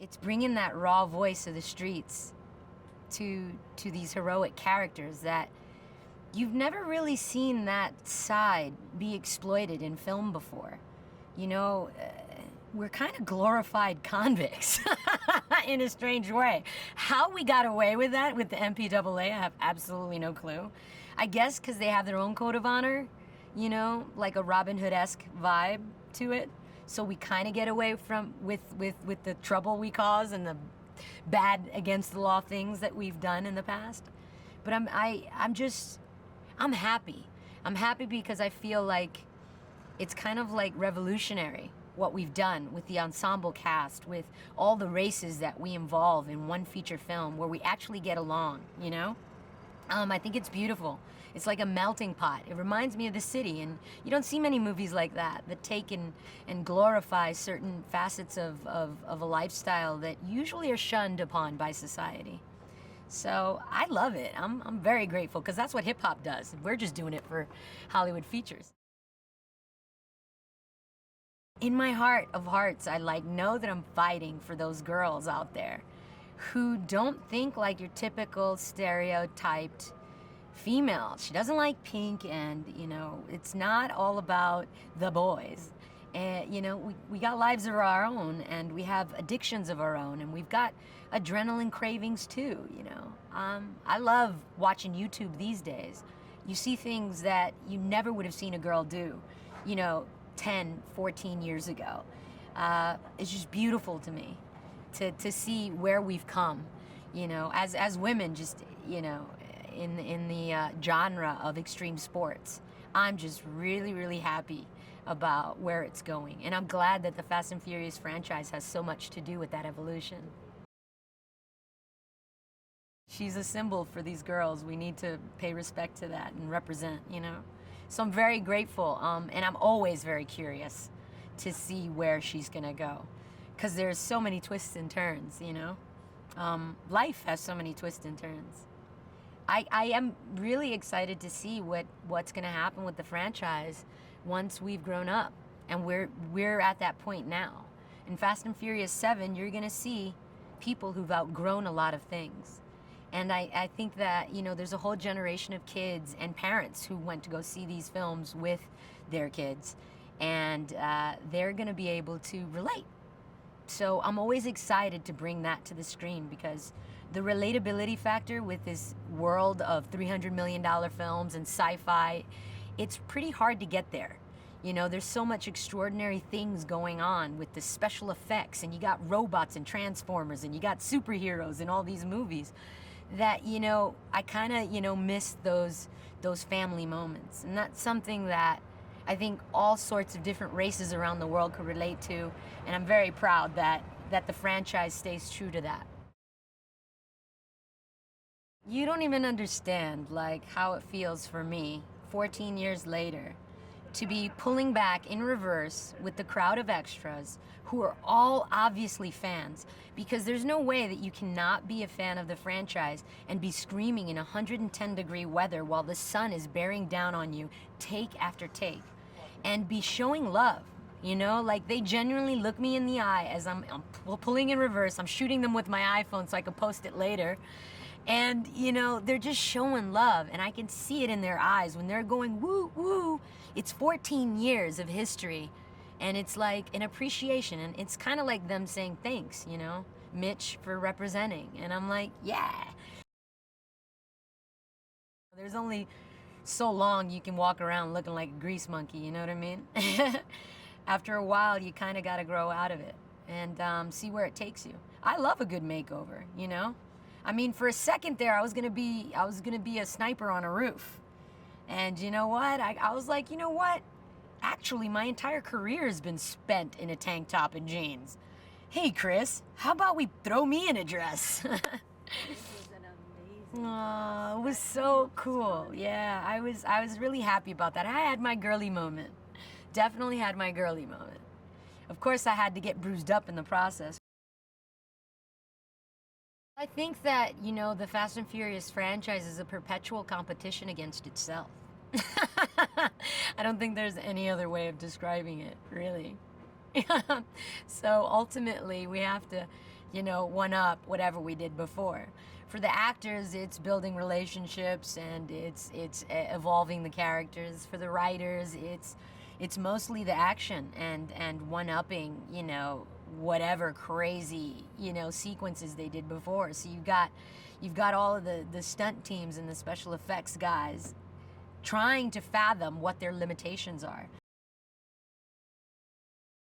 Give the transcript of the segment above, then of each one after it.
It's bringing that raw voice of the streets to these heroic characters that you've never really seen that side be exploited in film before. You know, we're kind of glorified convicts in a strange way. How we got away with that with the MPAA, I have absolutely no clue. I guess because they have their own code of honor, you know, like a Robin Hood-esque vibe to it. So we kind of get away from with the trouble we cause and the bad against the law things that we've done in the past. But I'm happy. I'm happy because I feel like it's kind of like revolutionary what we've done with the ensemble cast, with all the races that we involve in one feature film where we actually get along, you know? I think it's beautiful. It's like a melting pot. It reminds me of the city, and you don't see many movies like that take and glorify certain facets of a lifestyle that usually are shunned upon by society. So I love it. I'm very grateful because that's what hip hop does. We're just doing it for Hollywood features. In my heart of hearts, I know that I'm fighting for those girls out there who don't think like your typical stereotyped female. She doesn't like pink, and you know, it's not all about the boys. And you know, we got lives of our own, and we have addictions of our own, and we've got adrenaline cravings too, you know. I love watching YouTube these days. You see things that you never would have seen a girl do, you know, 10, 14 years ago. It's just beautiful to me to see where we've come, you know, as women, just, you know, in the genre of extreme sports. I'm just really, really happy about where it's going. And I'm glad that the Fast and Furious franchise has so much to do with that evolution. She's a symbol for these girls. We need to pay respect to that and represent, you know. So I'm very grateful, and I'm always very curious to see where she's gonna go, because there's so many twists and turns, you know. Life has so many twists and turns. I am really excited to see what's gonna happen with the franchise once we've grown up, and we're at that point now. In Fast and Furious 7, you're gonna see people who've outgrown a lot of things. And I think that, you know, there's a whole generation of kids and parents who went to go see these films with their kids, and they're gonna be able to relate. So I'm always excited to bring that to the screen, because the relatability factor with this world of $300 million films and sci-fi, it's pretty hard to get there. You know, there's so much extraordinary things going on with the special effects, and you got robots and Transformers, and you got superheroes in all these movies, that, you know, I kind of, you know, miss those family moments. And that's something that I think all sorts of different races around the world could relate to, and I'm very proud that the franchise stays true to that. You don't even understand, like, how it feels for me, 14 years later, to be pulling back in reverse with the crowd of extras who are all obviously fans, because there's no way that you cannot be a fan of the franchise and be screaming in 110-degree weather while the sun is bearing down on you, take after take, and be showing love. You know, like, they genuinely look me in the eye as I'm pulling in reverse. I'm shooting them with my iPhone so I can post it later. And, you know, they're just showing love, and I can see it in their eyes when they're going, woo, woo. It's 14 years of history, and it's like an appreciation, and it's kind of like them saying thanks, you know, Mitch, for representing. And I'm like, yeah. There's only so long you can walk around looking like a grease monkey, you know what I mean? After a while, you kind of got to grow out of it and see where it takes you. I love a good makeover, you know? I mean, for a second there, I was gonna be a sniper on a roof. And you know what? I was like, you know what? Actually, my entire career has been spent in a tank top and jeans. Hey, Chris, how about we throw me in a dress? This was an amazing Oh, it was so cool. Yeah, I was really happy about that. I had my girly moment. Definitely had my girly moment. Of course, I had to get bruised up in the process. I think that, you know, the Fast and Furious franchise is a perpetual competition against itself. I don't think there's any other way of describing it, really. So ultimately, we have to one up whatever we did before. For the actors, it's building relationships and it's evolving the characters. For the writers, it's mostly the action and one upping, whatever crazy, sequences they did before. So you've got all of the stunt teams and the special effects guys trying to fathom what their limitations are.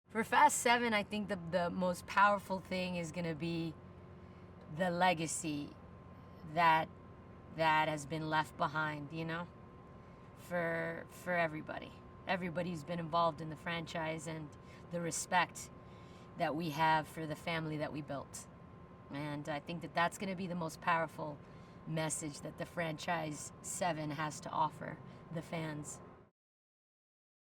For Fast 7, I think the most powerful thing is going to be the legacy that has been left behind, for everybody. Everybody who's been involved in the franchise, and the respect that we have for the family that we built. And I think that that's going to be the most powerful message that the franchise 7 has to offer the fans.